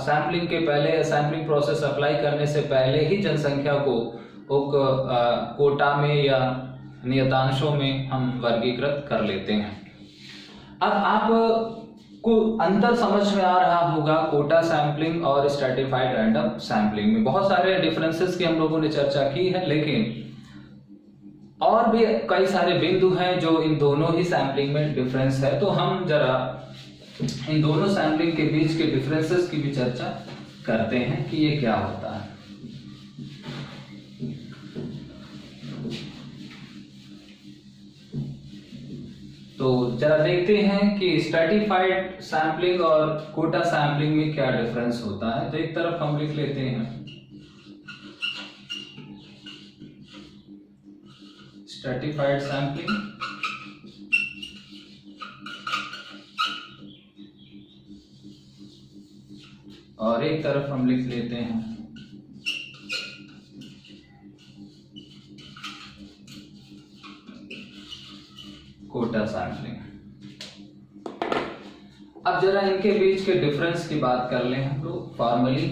सैम्पलिंग के पहले, सैम्पलिंग प्रोसेस अप्लाई करने से पहले ही जनसंख्या को कोटा में या नियतांशों में हम वर्गीकृत कर लेते हैं। अब आप को अंतर समझ में आ रहा होगा कोटा सैम्पलिंग और स्ट्रैटिफाइड रैंडम सैम्पलिंग में। बहुत सारे डिफरेंसेस की हम लोगों ने चर्चा की है, लेकिन और भी कई सारे बिंदु हैं जो इन दोनों ही सैम्पलिंग में डिफरेंस है। तो हम जरा इन दोनों सैम्पलिंग के बीच के डिफरेंसेस की भी चर्चा करते हैं कि ये क्या होता है। तो जरा देखते हैं कि स्ट्रैटिफाइड सैम्पलिंग और कोटा सैम्पलिंग में क्या डिफरेंस होता है। तो एक तरफ हम लिख लेते हैं स्ट्रैटिफाइड सैम्पलिंग और एक तरफ हम लिख लेते हैं कोटा सैम्पलिंग। अब जरा इनके बीच के डिफरेंस की बात कर लें हम लोग फॉर्मली।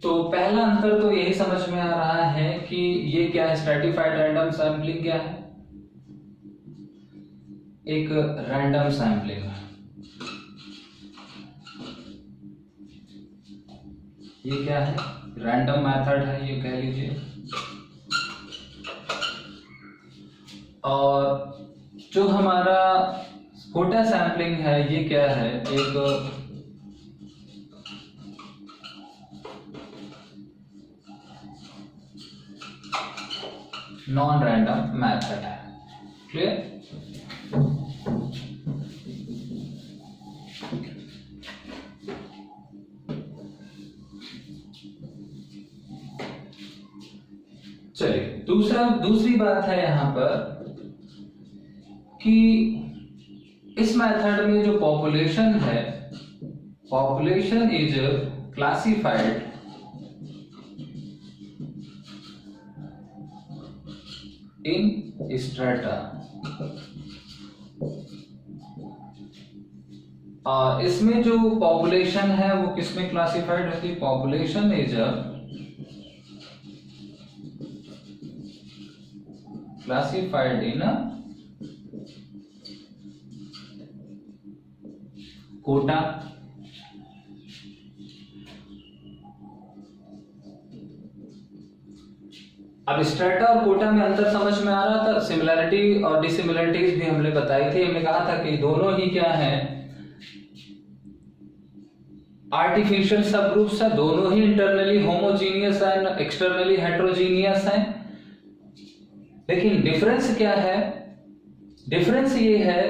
तो पहला अंतर तो यही समझ में आ रहा है कि ये क्या है, स्ट्रैटिफाइड रैंडम सैम्पलिंग क्या है, एक रैंडम सैम्पलिंग है। ये क्या है, रैंडम मेथड है, ये कह लीजिए। और जो हमारा कोटा सैम्पलिंग है ये क्या है, एक नॉन रैंडम मेथड है। क्लियर? चलिए दूसरी बात है यहां पर कि इस मेथड में जो पॉपुलेशन है, population is classified in strata. और इसमें जो पॉपुलेशन है वो किसमें क्लासिफाइड होती है, population is classified in quota. अब स्ट्रेटा और कोटा में अंतर समझ में आ रहा था। सिमिलरिटी और डिसिमिलरिटीज भी हमने बताई थी। हमने कहा था कि दोनों ही क्या है, आर्टिफिशियल सब ग्रुप्स है, दोनों ही internally homogeneous and externally heterogeneous हैं। लेकिन डिफरेंस क्या है, डिफरेंस ये है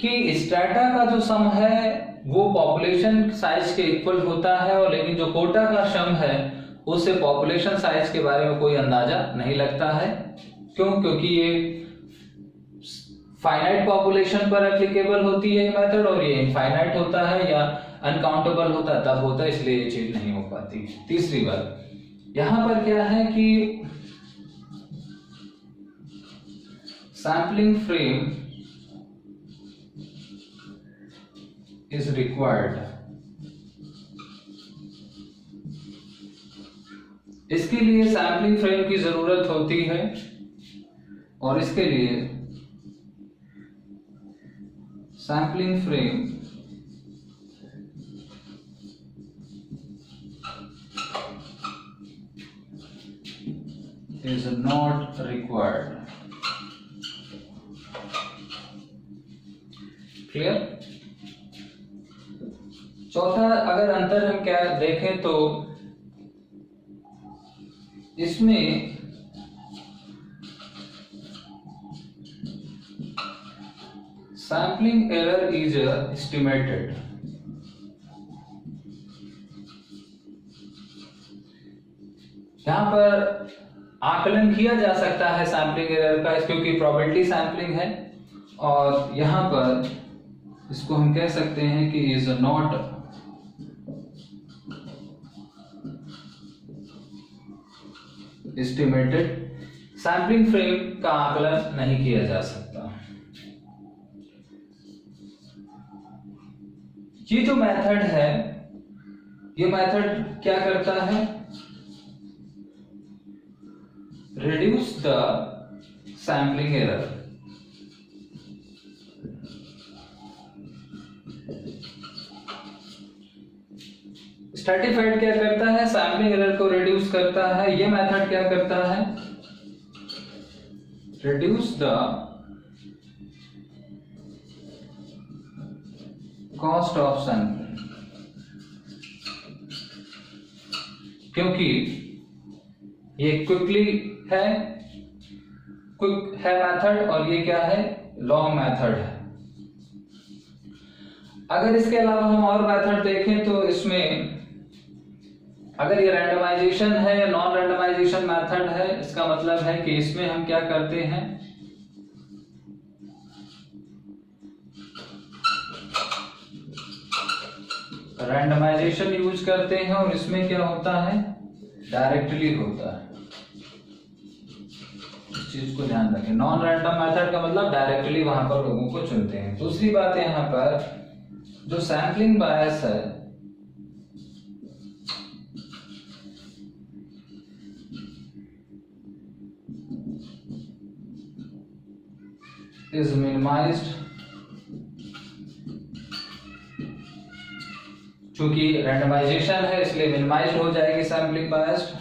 कि स्ट्रेटा का जो सम है वो पॉपुलेशन साइज के इक्वल होता है, और लेकिन जो कोटा का सम है उससे पॉपुलेशन साइज के बारे में कोई अंदाजा नहीं लगता है। क्यों? क्योंकि ये फाइनाइट पॉपुलेशन पर एप्लीकेबल होती है ये मेथड, और ये इनफाइनाइट होता है या अनकाउंटेबल होता है तब होता है, इसलिए ये चीज नहीं हो पाती। तीसरी बात यहां पर क्या है कि सैम्पलिंग फ्रेम is required। इसके लिए सैम्पलिंग फ्रेम की जरूरत होती है, और इसके लिए sampling frame is not required। Clear? चौथा अगर अंतर हम क्या देखें तो इसमें सैम्पलिंग एरर इज एस्टिमेटेड। यहां पर आकलन किया जा सकता है सैम्पलिंग एरर का, क्योंकि प्रोबेबिलिटी सैम्पलिंग है, और यहां पर इसको हम कह सकते हैं कि is not estimated. Sampling frame का आकलन नहीं किया जा सकता। ये जो मेथड है, ये मेथड क्या करता है, reduce the sampling error. Stratified क्या करता है, सैम्पलिंग एरर को रिड्यूस करता है। ये मेथड क्या करता है, reduce the cost of sampling, क्योंकि ये क्विक है मेथड और ये क्या है, लॉन्ग मेथड है। अगर इसके अलावा हम और मेथड देखें तो इसमें अगर ये रैंडमाइजेशन है या नॉन रैंडमाइजेशन मेथड है, इसका मतलब है कि इसमें हम क्या करते हैं, रैंडमाइजेशन यूज करते हैं और इसमें क्या होता है, डायरेक्टली होता है। इस चीज को ध्यान रखें, नॉन रैंडम मेथड का मतलब डायरेक्टली वहां पर लोगों को चुनते हैं। दूसरी बात यहाँ पर जो सैम्पलिंग बायस है, is minimized, चूंकि रैंडमाइजेशन है इसलिए मिनिमाइज्ड हो जाएगी सैम्पलिंग बायस।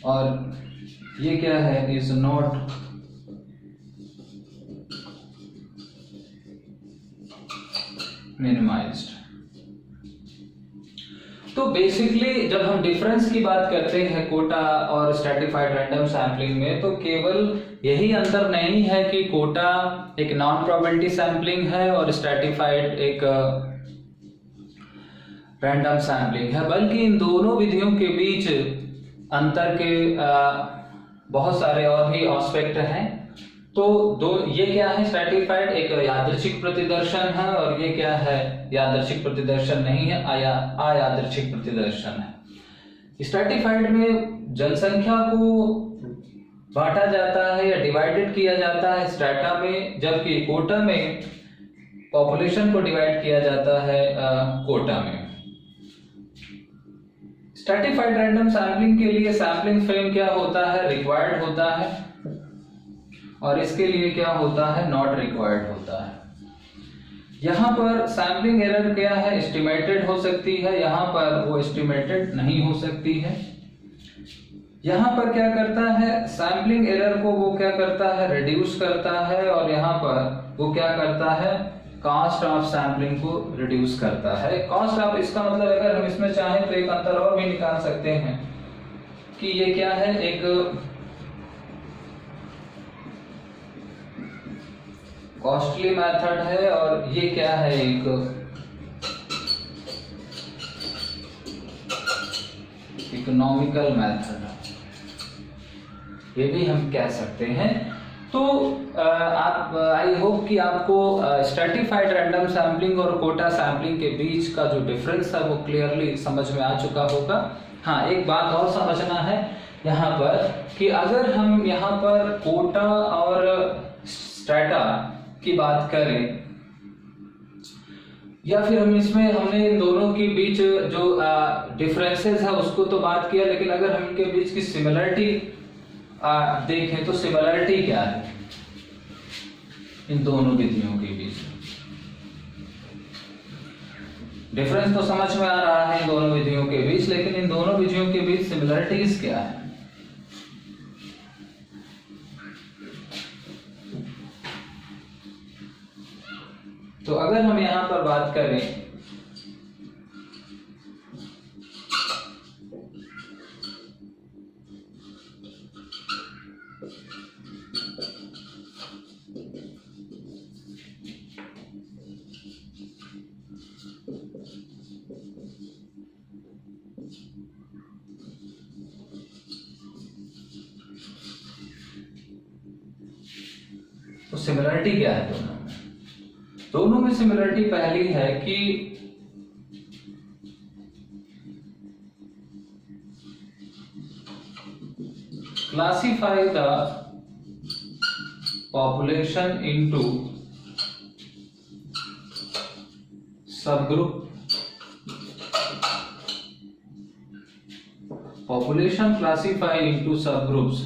और ये क्या है, इज नॉट मिनिमाइज्ड। तो बेसिकली जब हम डिफरेंस की बात करते हैं कोटा और स्ट्रैटिफाइड रैंडम सैम्पलिंग में, तो केवल यही अंतर नहीं है कि कोटा एक नॉन प्रोबेबिलिटी सैम्पलिंग है और स्ट्रैटिफाइड एक रैंडम सैम्पलिंग है, बल्कि इन दोनों विधियों के बीच अंतर के बहुत सारे और भी एस्पेक्ट हैं। तो ये क्या है, स्ट्रैटिफाइड एक यादृच्छिक प्रतिदर्शन है और ये क्या है, यादृच्छिक प्रतिदर्शन नहीं है, अयादृच्छिक प्रतिदर्शन है। स्ट्रैटिफाइड में जनसंख्या को बांटा जाता है या डिवाइडेड किया जाता है स्ट्रैटा में, जबकि कोटा में पॉपुलेशन को डिवाइड किया जाता है कोटा में। स्ट्रैटिफाइड रैंडम सैम्पलिंग के लिए सैम्पलिंग फ्रेम क्या होता है, रिक्वायर्ड होता है, और इसके लिए क्या होता है, नॉट रिक्वायर्ड होता है। यहाँ पर सैम्पलिंग एरर क्या है, एस्टिमेटेड हो सकती है, यहाँ पर वो एस्टिमेटेड नहीं हो सकती है। यहाँ पर क्या करता है, सैम्पलिंग एरर को वो क्या करता है, रिड्यूस करता है, और यहाँ पर वो क्या करता है, कॉस्ट ऑफ सैम्पलिंग को रिड्यूस करता है। कॉस्ट ऑफ, इसका मतलब अगर हम इसमें चाहें तो एक अंतर और भी निकाल सकते हैं कि ये क्या है, एक कॉस्टली मेथड है और ये क्या है, एक इकोनॉमिकल मेथड है, ये भी हम कह सकते हैं। तो आप आई होप कि आपको स्ट्रैटिफाइड रैंडम सैम्पलिंग और कोटा सैम्पलिंग के बीच का जो डिफरेंस है वो क्लियरली समझ में आ चुका होगा। हाँ, एक बात और समझना है यहाँ पर कि अगर हम यहाँ पर कोटा और स्ट्रैटा की बात करें, या फिर हमने इन दोनों के बीच जो डिफरेंसेस है उसको तो बात किया, लेकिन अगर हम इनके बीच की सिमिलरिटी देखें तो सिमिलरिटी क्या है इन दोनों विधियों के बीच। डिफरेंस तो समझ में आ रहा है इन दोनों विधियों के बीच, लेकिन इन दोनों विधियों के बीच सिमिलरिटीज क्या है। तो अगर हम यहां पर बात करें तो सिमिलरिटी क्या है दोनों में सिमिलरिटी पहली है कि classify the population into subgroup. Population classified into subgroups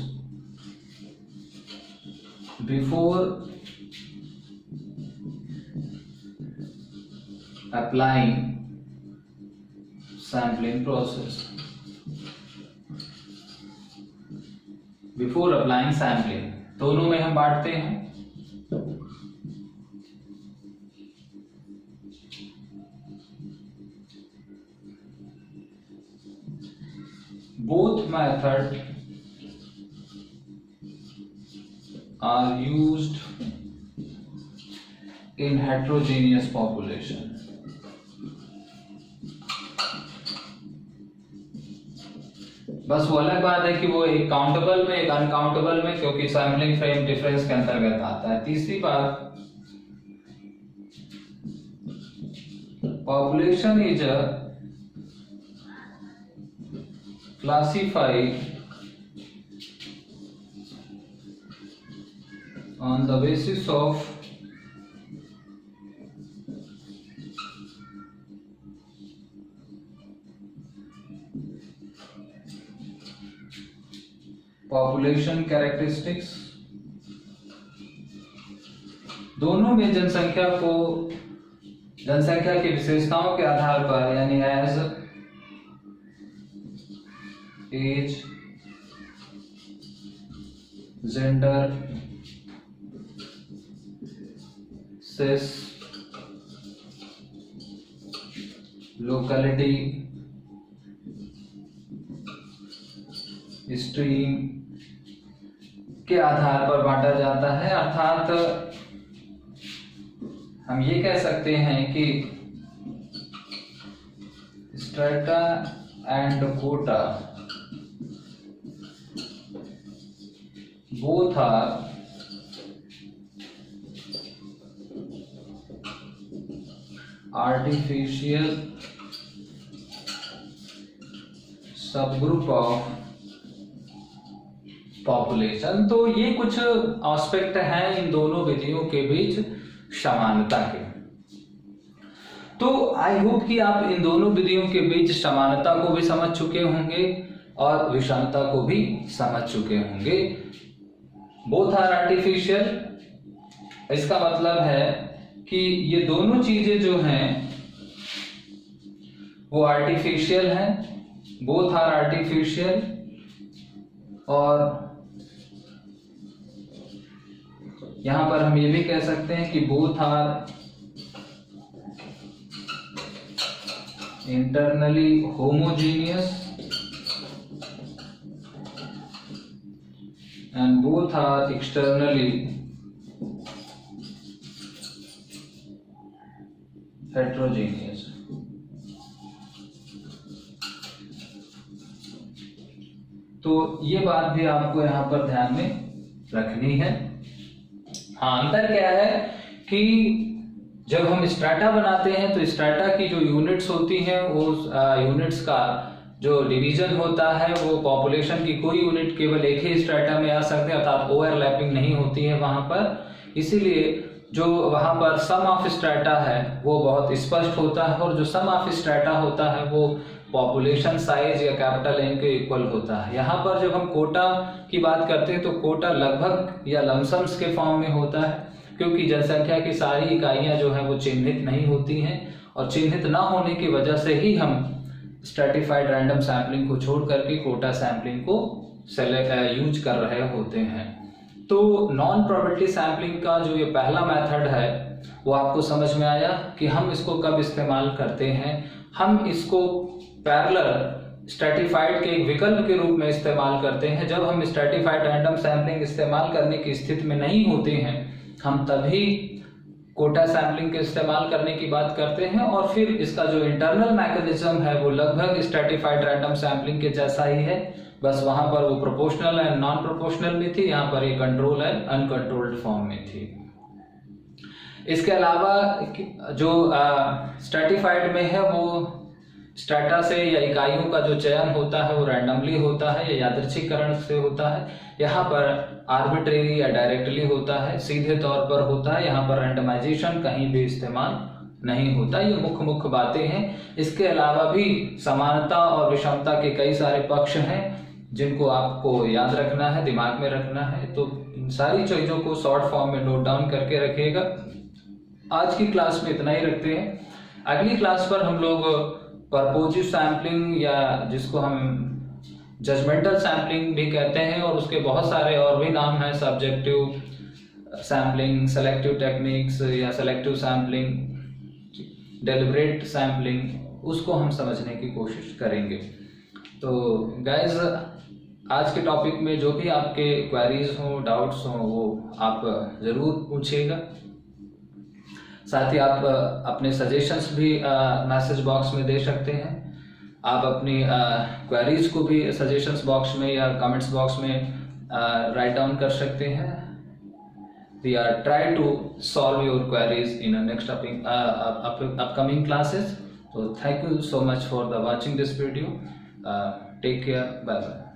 before applying sampling process. Before applying sampling, दोनों में हम बांटते हैं. Both methods are used in heterogeneous population. बस वो अलग बात है कि वो एक काउंटेबल में एक अनकाउंटेबल में, क्योंकि सैम्पलिंग फ्रेम डिफरेंस के अंतर्गत आता है. तीसरी बात, population is classified on the basis of population characteristics. दोनों में जनसंख्या की विशेषताओं के आधार पर, यानी age age, gender, sex, locality, stream के आधार पर बांटा जाता है. अर्थात हम ये कह सकते हैं कि strata and quota both are artificial subgroup of population. तो ये कुछ एस्पेक्ट हैं इन दोनों विधियों के बीच समानता के. तो आई होप कि आप इन दोनों विधियों के बीच समानता को भी समझ चुके होंगे और विषमता को भी समझ चुके होंगे. बोथ आर आर्टिफिशियल, इसका मतलब है कि ये दोनों चीजें जो हैं वो आर्टिफिशियल हैं. बोथ आर आर्टिफिशियल, और यहां पर हम ये भी कह सकते हैं कि both are internally homogeneous and both are externally heterogeneous. तो ये बात भी आपको यहाँ पर ध्यान में रखनी है. हाँ, अंतर क्या है कि जब हम स्ट्रैटा बनाते हैं तो स्ट्रैटा की जो यूनिट्स होती हैं वो यूनिट्स का जो डिवीजन होता है वो पॉपुलेशन की कोई यूनिट केवल एक ही स्ट्रैटा में आ सकते हैं, अर्थात ओवरलैपिंग नहीं होती है वहां पर. इसीलिए जो वहां पर सम ऑफ स्ट्रैटा है वो बहुत स्पष्ट होता है, और जो सम ऑफ स्ट्रैटा होता है वो पॉपुलेशन साइज या कैपिटल एन के इक्वल होता है. यहाँ पर जब हम कोटा की बात करते हैं तो कोटा लगभग या लमसम्स के फॉर्म में होता है, क्योंकि जनसंख्या की सारी इकाइयां जो है वो चिन्हित नहीं होती हैं, और चिन्हित ना होने की वजह से ही हम स्ट्रैटिफाइड रैंडम सैम्पलिंग को छोड़ करके कोटा सैम्पलिंग को यूज कर रहे होते हैं. तो नॉन प्रोबेबिलिटी सैम्पलिंग का जो ये पहला मेथड है वो आपको समझ में आया कि हम इसको कब इस्तेमाल करते हैं. हम इसको पैरेलल स्ट्रैटिफाइड के एक विकल्प के रूप में इस्तेमाल करते हैं. जब हम स्ट्रैटिफाइड रैंडम सैम्पलिंग इस्तेमाल करने की स्थिति में नहीं होते हैं, हम तभी कोटा सैम्पलिंग के इस्तेमाल करने की बात करते हैं. और फिर इसका जो इंटरनल मैकेनिज्म है वो लगभग स्ट्रैटिफाइड रैंडम सैम्पलिंग के जैसा ही है, बस वहां पर वो प्रोपोर्शनल एंड नॉन प्रोपोर्शनल में थी, यहाँ पर ये कंट्रोल एंड अनकंट्रोल्ड फॉर्म में थी. इसके अलावा जो स्ट्रैटिफाइड में है वो स्ट्रैटा से या इकाइयों का जो चयन होता है वो रैंडमली होता है या यादृच्छिककरण से होता है. यहाँ पर आर्बिट्रेरी या डायरेक्टली होता है, सीधे तौर पर होता है. यहाँ पर रैंडमाइजेशन कहीं भी इस्तेमाल नहीं होता। ये मुख्य बातें हैं। इसके अलावा भी समानता और विषमता के कई सारे पक्ष हैं जिनको आपको याद रखना है, दिमाग में रखना है। तो इन सारी चीज़ों को शॉर्ट फॉर्म में नोट डाउन करके रखिएगा। आज की क्लास में इतना ही रखते हैं। अगली क्लास पर हम लोग परपोजिव सैम्पलिंग या जिसको हम जजमेंटल सैम्पलिंग भी कहते हैं और उसके बहुत सारे और भी नाम हैं, सब्जेक्टिव सैम्पलिंग, सेलेक्टिव टेक्निक्स या सेलेक्टिव सैम्पलिंग, डेलिब्रेट सैम्पलिंग, उसको हम समझने की कोशिश करेंगे। तो गाइज आज के टॉपिक में जो भी आपके क्वेरीज हों, डाउट्स हों, वो आप ज़रूर पूछिएगा। साथ ही आप अपने सजेशंस भी मैसेज बॉक्स में दे सकते हैं। आप अपनी क्वेरीज को भी सजेशंस बॉक्स में या कमेंट्स बॉक्स में राइट डाउन कर सकते हैं। We are trying to solve your queries in a next upcoming classes. So thank you so much for watching this video. Take care. Bye bye.